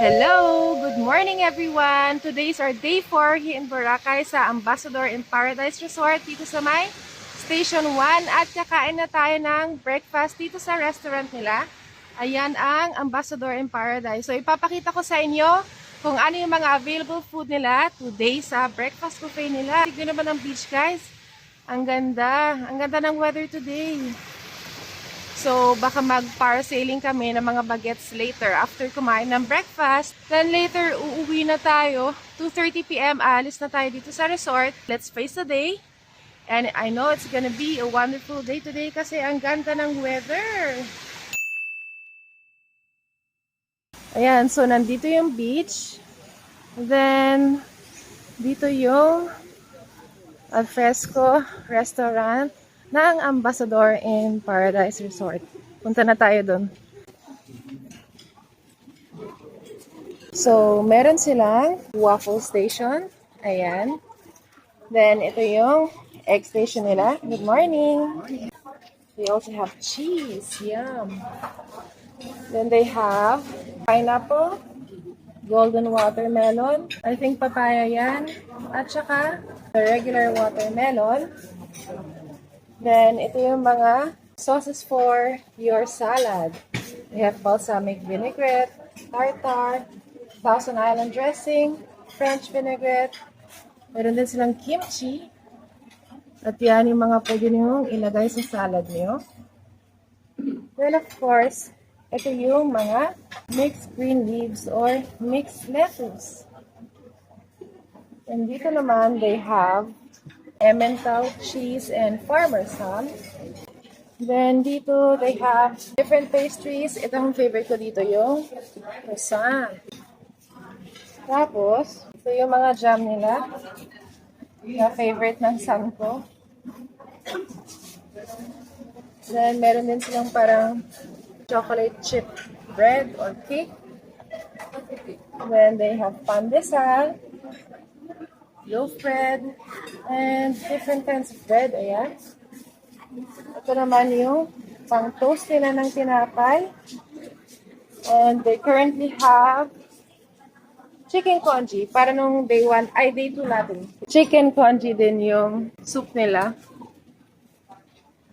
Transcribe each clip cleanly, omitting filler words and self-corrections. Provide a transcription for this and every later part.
Hello! Good morning everyone! Today is our day 4 here in Boracay sa Ambassador in Paradise Resort dito sa may Station 1 at kakain na tayo ng breakfast dito sa restaurant nila. Ayan ang Ambassador in Paradise. So ipapakita ko sa inyo kung ano yung mga available food nila today sa breakfast buffet nila. Tignan naman ang beach guys. Ang ganda ng weather today. So, baka mag-parasailing kami ng mga bagets later after kumain ng breakfast. Then later, uuwi na tayo. 2:30 p.m. alis na tayo dito sa resort. Let's face the day. And I know it's gonna be a wonderful day today kasi ang ganda ng weather. Ayan, so nandito yung beach. Then, dito yung Alfresco restaurant ng Ambassador in Paradise Resort. Punta na tayo dun. So, meron silang waffle station. Ayan. Then, ito yung egg station nila. Good morning. They also have cheese. Yum. Then, they have pineapple, golden watermelon. I think papaya yan. At saka, the regular watermelon. Then, ito yung mga sauces for your salad. We have balsamic vinaigrette, tartar, Thousand Island dressing, French vinaigrette. Meron din silang kimchi. At yan yung mga pwede nyo ilagay sa salad nyo. Then, of course, ito yung mga mixed green leaves or mixed lettuce. And dito naman, they have Emmental cheese and farmer's ham. Then dito they have different pastries. Ito ang favorite ko dito, yung croissant. Tapos, ito yung mga jam nila. Na favorite ng son ko. Then meron din silang parang chocolate chip bread or cake. Then they have pandesal, loaf bread, and different kinds of bread. Ayan. Ito naman yung pang-toast nila ng tinapay. And they currently have chicken congee. Para nung day 1, ay day 2 natin. Chicken congee din yung soup nila.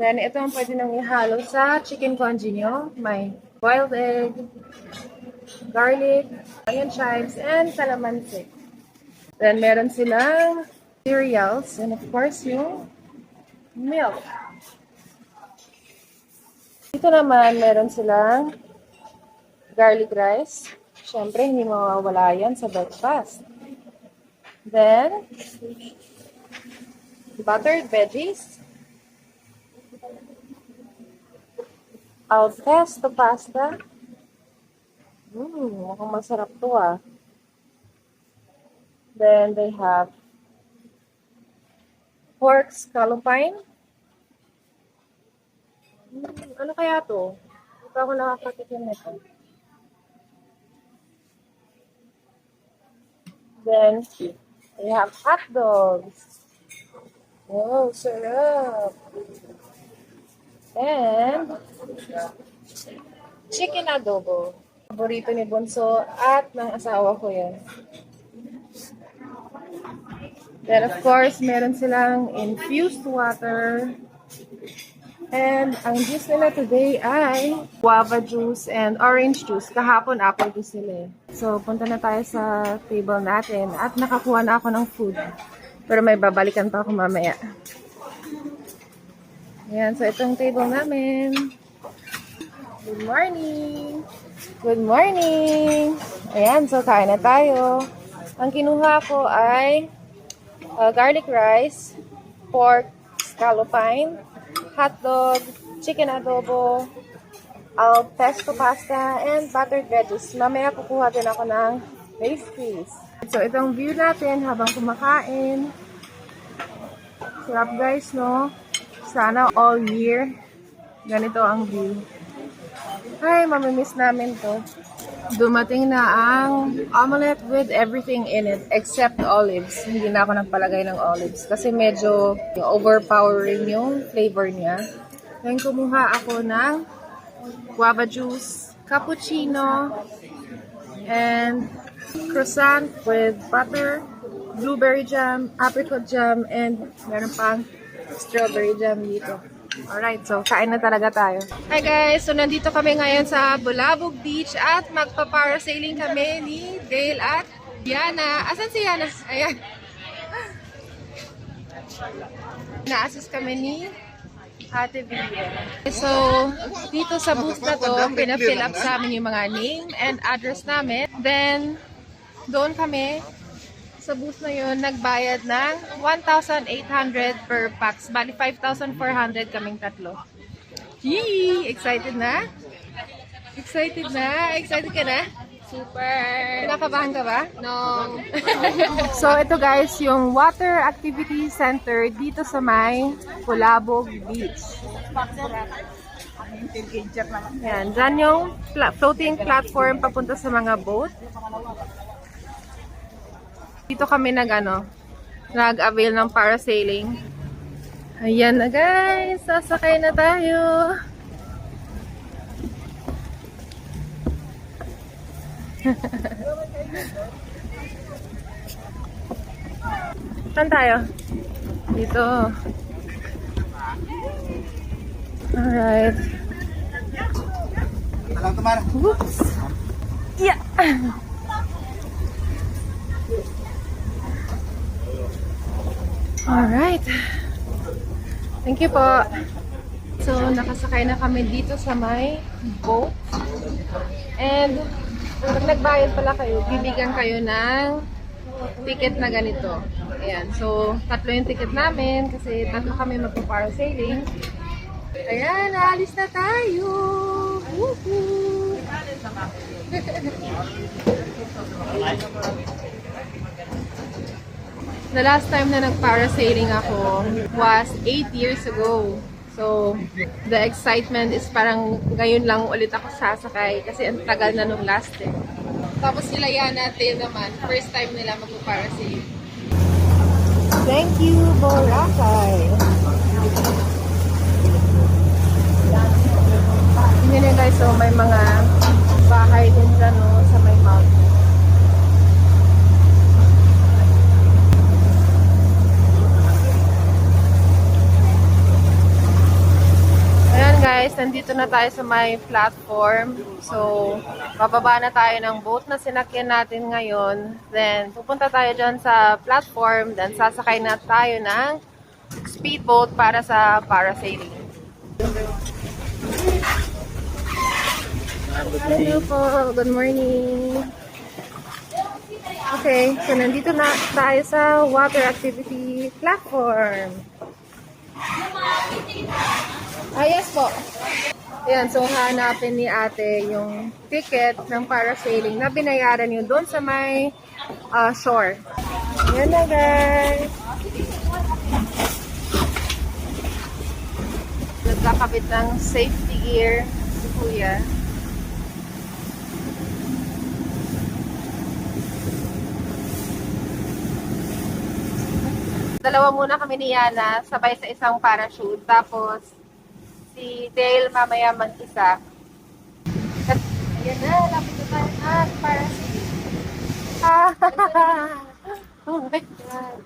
Then ito ang pwede nang ihalo sa chicken congee nyo. May boiled egg, garlic, onion chives, and calamansi. Then, meron silang cereals and of course, yung milk. Dito naman, meron silang garlic rice. Siyempre, hindi mawawala yan sa breakfast. Then, buttered veggies. Al pesto pasta. Mukhang masarap to ah. Then they have pork scallopine. Ano kaya to? Hindi pa ako nakakatikim nito. Then they have hot dogs. Wow, sarap. And chicken adobo. Paborito ni Bunso at ng asawa ko yan. Then, of course, meron silang infused water. And ang juice nila today ay guava juice and orange juice. Kahapon, apple juice nila. So, punta na tayo sa table natin. At nakakuha na ako ng food. Pero may babalikan pa ako mamaya. Ayan, so itong table namin. Good morning! Good morning! Ayan, so kain na tayo. Ang kinuha ko ay garlic rice, pork scallopine, hotdog, chicken adobo, al pesto pasta, and buttered veggies. Mamaya kukuha din ako ng pastries. So, itong view natin habang kumakain. Sarap guys, no? Sana all year ganito ang view. Ay, mamimiss namin to. Dumating na ang omelette with everything in it except olives. Hindi na ako nagpalagay ng olives kasi medyo overpowering yung flavor niya. Then kumuha ako ng guava juice, cappuccino, and croissant with butter, blueberry jam, apricot jam, and meron pang strawberry jam dito. Alright, so kain na talaga tayo. Hi guys! So nandito kami ngayon sa Bulabog Beach at magpa-parasailing kami ni Dale at Yana. Asan si Yana? Ayan. Na-assist kami ni Ate Villa. So, dito sa booth na to, pina-fill up sa amin yung mga name and address namin. Then, doon kami sa booth na yun, nagbayad ng 1,800 per pax. Bali, 5,400 kaming tatlo. Yee! Excited na? Excited na? Excited ka na? Super! Nakabahan ka ba? No! So, ito guys, yung Water Activity Center dito sa may Bulabog Beach. Yan, dyan yung floating platform papunta sa mga boat. Dito kami nag-avail ng parasailing. Ayan na guys, sasakay na tayo. Saan tayo? Dito. Alright. Whoops! Yeah! Alright. Thank you po. So, nakasakay na kami dito sa may boat. And, pag nagbayad pala kayo, bibigyan kayo ng ticket na ganito. Ayan. So, tatlo yung ticket namin kasi tatlo kami magpa-parasailing. Ayan, naalis na tayo! Woohoo! The last time na nag-parasailing ako was 8 years ago. So, the excitement is parang ngayon lang ulit ako sasakay kasi ang tagal na nung last eh. Tapos sila Yana at Dale naman, first time nila mag-parasailing. Thank you, Boracay! Tingnan nyo guys, so may mga bahay din dyan no, sa may mountain. Ayan guys, nandito na tayo sa may platform. So, bababa na tayo ng boat na sinakyan natin ngayon. Then, pupunta tayo dyan sa platform. Then, sasakay na tayo ng speedboat para sa parasailing. Hello po, good morning. Okay, so nandito na tayo sa water activity platform. Yes po. Ayan, so hanapin ni ate yung ticket ng parasailing na binayaran nyo doon sa may shore. Ayan na guys. Nagkakabit ng safety gear si kuya. Dalawa muna kami ni Yana, sabay sa isang parachute. Tapos, si Dale mamaya mag-isa. Ayan na, lapit na tayo na parachute. Oh my God.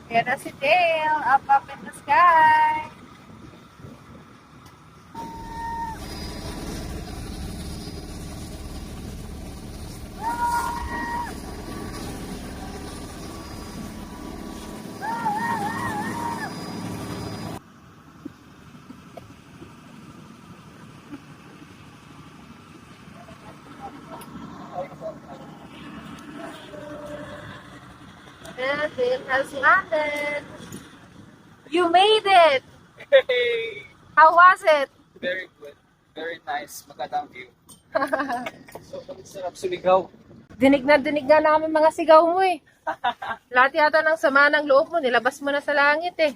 Yan na si Dale, up in the sky. And it has landed. You made it! Hey! How was it? Very good. Very nice. Magandang view. So, sarap suligaw. Dinig na namin mga sigaw mo eh. Lahat yata ng sama ng loob mo, nilabas mo na sa langit eh.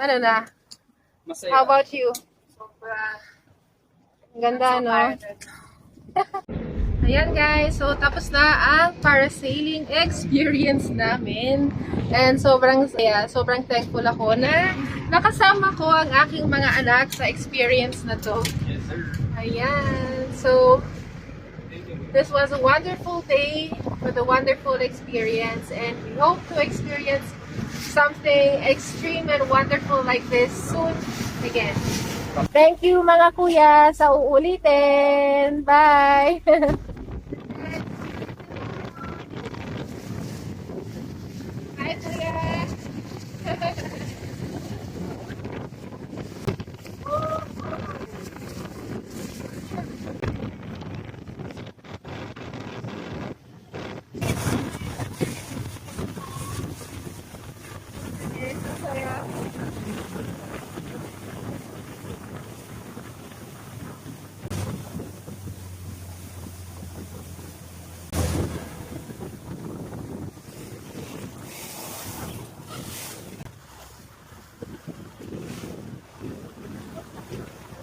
Ano na? Masaya. How about you? Ang ganda, no? Ayan guys, so tapos na ang parasailing experience namin. And sobrang saya, sobrang thankful ako na nakasama ko ang aking mga anak sa experience na to. Yes, sir. Ayan, so this was a wonderful day with a wonderful experience, and we hope to experience something extreme and wonderful like this soon again. Thank you mga kuya sa uulitin. Bye! Hi kuya!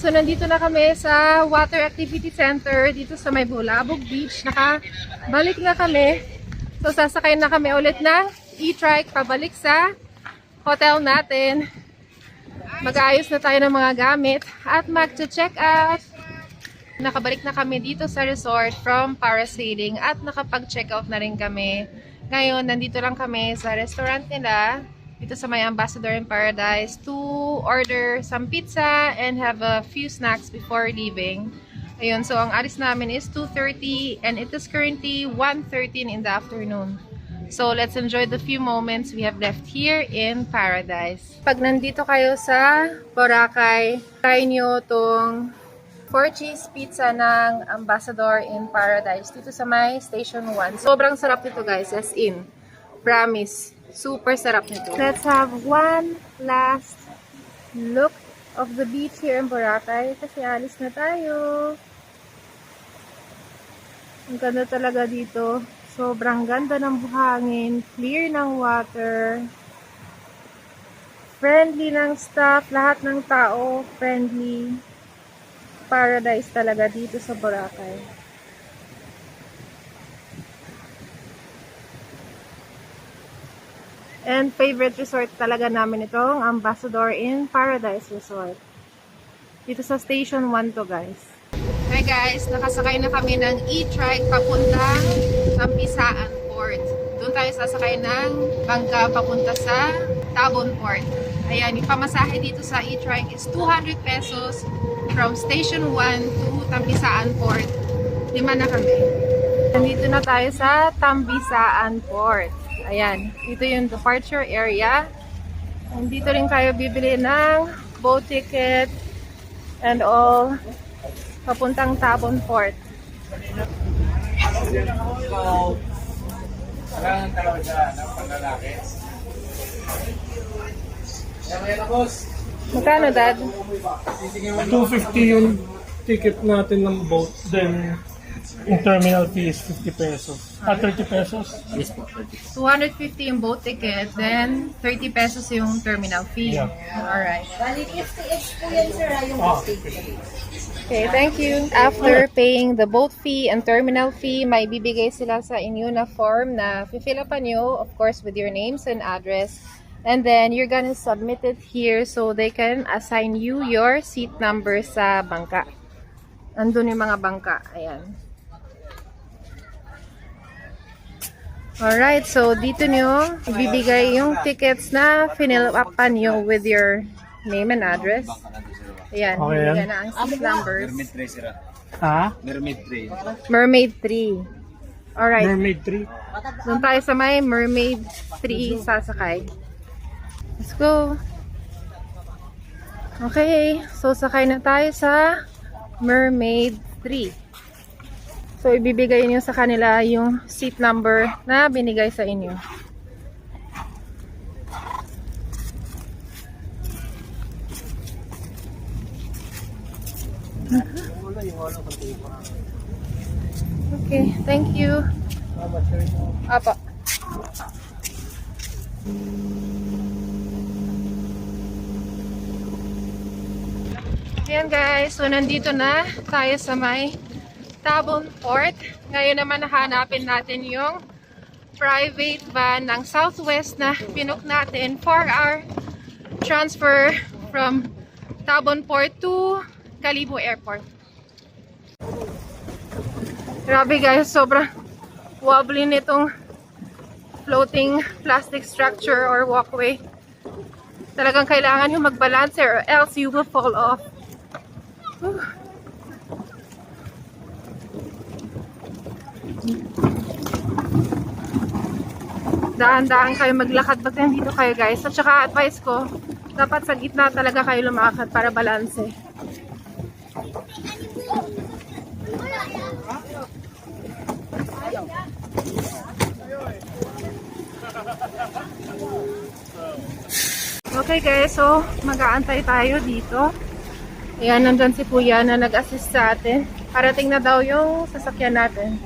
So, nandito na kami sa Water Activity Center dito sa may Bulabog Beach. Nakabalik na kami. So, sasakay na kami ulit ng e-trike pabalik sa hotel natin. Mag-aayos na tayo ng mga gamit at mag-check out. Nakabalik na kami dito sa resort from parasailing at nakapag-check out na rin kami. Ngayon, nandito lang kami sa restaurant nila dito sa may Ambassador in Paradise to order some pizza and have a few snacks before leaving. Ayun, so ang alis namin is 2:30 and it is currently 1:13 in the afternoon. So let's enjoy the few moments we have left here in Paradise. Pag nandito kayo sa Boracay, try nyo tong 4-cheese pizza ng Ambassador in Paradise dito sa may Station 1. Sobrang sarap nito guys, as in. Promise. Super sarap nito. Let's have one last look of the beach here in Boracay kasi alis na tayo. Ang ganda talaga dito. Sobrang ganda ng buhangin, clear ng water, friendly ng staff, lahat ng tao friendly. Paradise talaga dito sa Boracay. And favorite resort talaga namin itong Ambassador in Paradise Resort. Dito sa Station 1 to guys. Hi guys, nakasakay na kami ng e-trike papuntang Tampisaan Port. Doon tayo sasakay ng bangka papunta sa Tabon Port. Ayan, yung pamasahe dito sa e-trike is 200 pesos from Station 1 to Tampisaan Port. 5 na kami. Nandito na tayo sa Tampisaan Port. Ayan, dito yung departure area. And dito rin kayo bibili ng boat ticket and all papuntang Tabon Port. Magkano, Dad? 250 yung ticket natin ng boat. Then, yung terminal fee is 50 pesos. 30 pesos? Yes po, 30. 250 yung boat ticket, then 30 pesos yung terminal fee. Yeah. Alright. Bali, FTX po yan, sir, yung ticket. Okay, thank you. After paying the boat fee and terminal fee, may bibigay sila sa inyo na form na fill upan nyo, of course, with your names and address. And then, you're gonna submit it here so they can assign you your seat number sa bangka. Andun yung mga bangka. Ayan. Alright, so dito nyo ibibigay yung tickets na fill upan nyo with your name and address. Ayan, Okay, bibigyan yan. na ang seat numbers. Mermaid 3 sila. Ha? Mermaid 3. Mermaid 3. Alright, Mermaid 3? doon tayo sa may Mermaid 3 sasakay. Let's go. Okay, so sakay na tayo sa Mermaid 3. So, ibibigay niyo sa kanila yung seat number na binigay sa inyo. Okay, thank you. Apa. Ayan guys, so nandito na tayo sa may Tabon Port. Ngayon naman hanapin natin yung private van ng Southwest na pinook natin for our transfer from Tabon Port to Kalibo Airport. Grabe guys, sobrang wobbly nitong floating plastic structure or walkway. Talagang kailangan yung mag-balance or else you will fall off. Daan-daan kayo maglakad pag nandito kayo guys. At saka advice ko, dapat sa gitna talaga kayo lumakad para balanse. Okay guys, so mag-aantay tayo dito. Ayan, nandun si Kuya na nag-assist sa atin. Parating na daw yung sasakyan natin.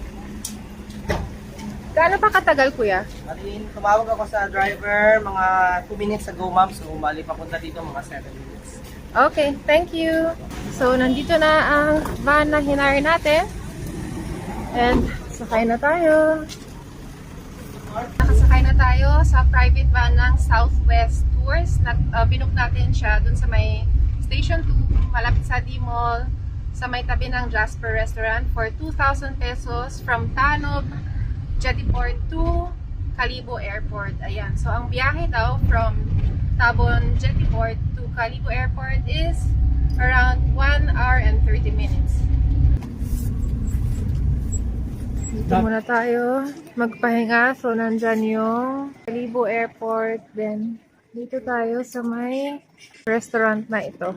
Gaano pa katagal, Kuya? Tumawag ako sa driver mga 2 minutes ago, ma'am. So, bali papunta dito mga 7 minutes. Okay, thank you. So, nandito na ang van na hinire natin. And, sakay na tayo. Nakasakay na tayo sa private van ng Southwest Tours. Binook natin siya dun sa may Station 2, malapit sa D-Mall, sa may tabi ng Jasper Restaurant for 2,000 pesos from Tanob, Jettiport to Kalibo Airport. Ayan. So, ang biyahe daw from Tabon, Jettiport to Kalibo Airport is around 1 hour and 30 minutes. Dito muna tayo magpahinga. So, nandyan yung Kalibo Airport. Then, dito tayo sa may restaurant na ito.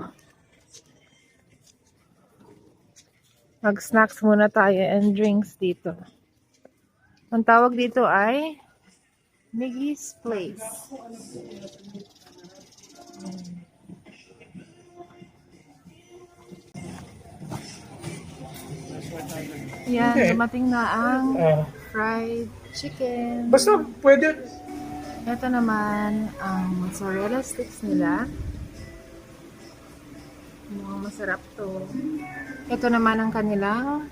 Mag-snacks muna tayo and drinks dito. Ang tawag dito ay Miggy's Place. Yan, Okay. dumating na ang fried chicken. Basta pwede. Ito naman ang mozzarella sticks nila. Mukhang masarap to. Ito naman ang kanilang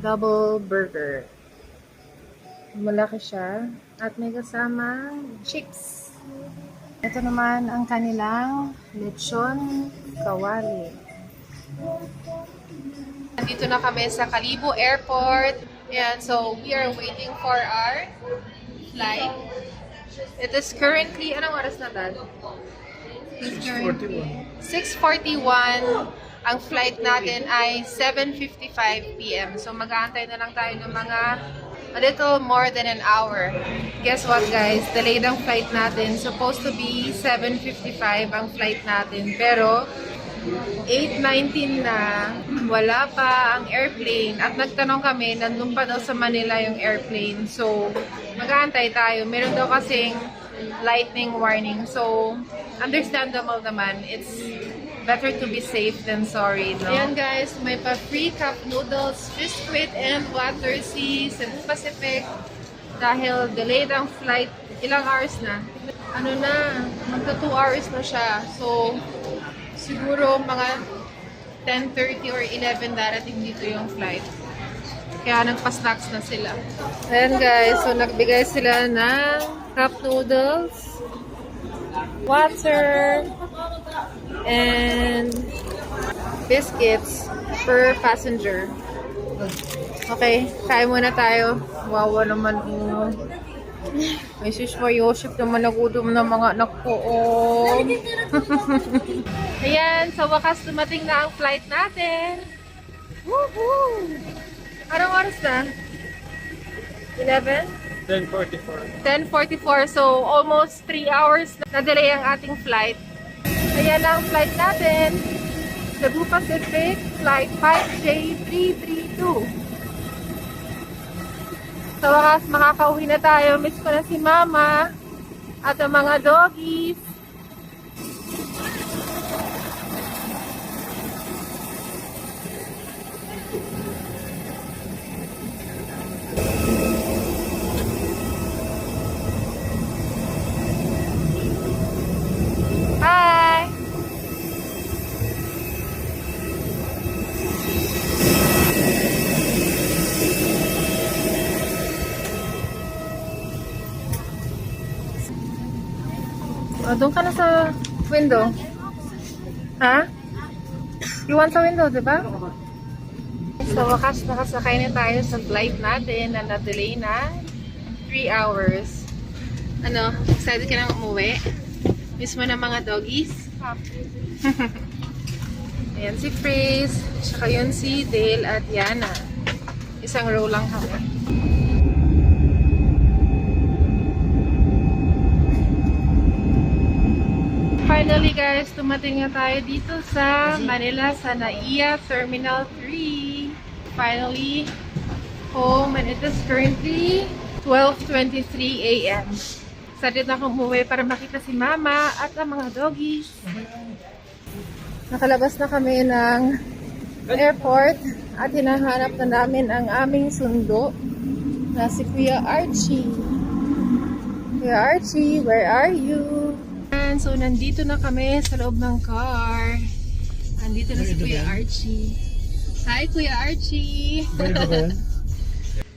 double burger. Malaki siya. At may kasamang chips. Ito naman ang kanilang lechon kawali. Nandito na kami sa Kalibo Airport. Ayan, so we are waiting for our flight. It is currently, anong oras na dad? 6:41. Ang flight natin ay 7:55 p.m. So mag-aantay na lang tayo ng mga a little more than an hour. Guess what guys? Delayed ang flight natin. Supposed to be 7:55 ang flight natin. Pero 8:19 na, wala pa ang airplane. At nagtanong kami, nandun pa daw sa Manila yung airplane. So, mag-aantay tayo. Meron daw kasing lightning warning. So, understandable naman. It's better to be safe than sorry, no? Ayan guys, may pa free cup noodles, biscuit, and water seas and Pacific. Dahil delayed ang flight, ilang hours na? Ano na, magka 2 hours na siya. So, siguro mga 10:30 or 11 darating dito yung flight. Kaya nagpa-snacks na sila. Ayan guys, so nagbigay sila ng cup noodles, water, and biscuits per passenger. Okay, kain muna tayo. Wawa naman. May sis mo, Yoship naman nagutom ng mga anak ko. Oh. Ayan, sa wakas dumating na ang flight natin. Woohoo! Anong oras na? 11? 10:44. So, almost 3 hours na delay ang ating flight. Ayan na ang flight natin. Cebu Pacific, flight 5J332. Sa wakas, makakauwi na tayo. Miss ko na si Mama at ang mga doggies. Hi! Doon ka na sa window. Ha? You want sa window, diba? Sa wakas, nakasakay na tayo sa flight natin na na-delay na 3 hours. Ano? Excited ka na umuwi? Miss mo na mga doggies? Ayan si Praise, tsaka yun si Dale at Yana. Isang row lang kami. Finally guys, tumating na tayo dito sa Manila, sa NAIA Terminal 3. Finally home, and it is currently 12:23 a.m. Excited na akong umuwi para makita si Mama at ang mga doggies. Nakalabas na kami ng airport at hinahanap na namin ang aming sundo na si Kuya Archie. Kuya Archie, where are you? And so, nandito na kami sa loob ng car. Nandito na si Kuya Archie. Hi, Kuya Archie!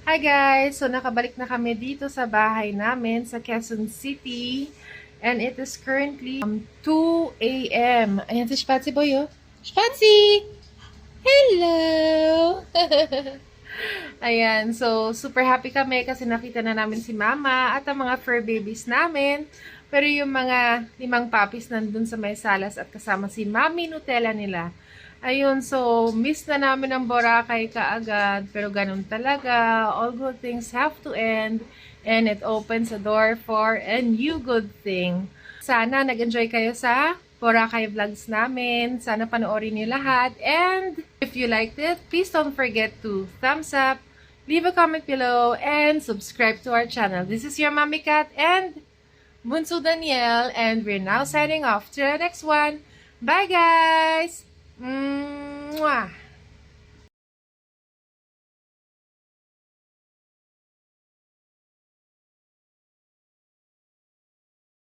Hi guys! So, nakabalik na kami dito sa bahay namin sa Quezon City. And it is currently 2 a.m. Ayan si Spatsy Boy, oh. Spatsy! Hello! Ayan, so super happy kami kasi nakita na namin si Mama at ang mga fur babies namin. Pero yung mga 5 puppies nandun sa may salas at kasama si Mami Nutella nila. Ayun, so miss na namin ang Boracay kaagad. Pero ganun talaga, all good things have to end. And it opens a door for a new good thing. Sana nag-enjoy kayo sa Boracay vlogs namin. Sana panoorin niyo lahat. And if you liked it, please don't forget to thumbs up, leave a comment below, and subscribe to our channel. This is your Mommy Cat and Bunso Danielle, and we're now signing off to the next one. Bye guys! Mwah!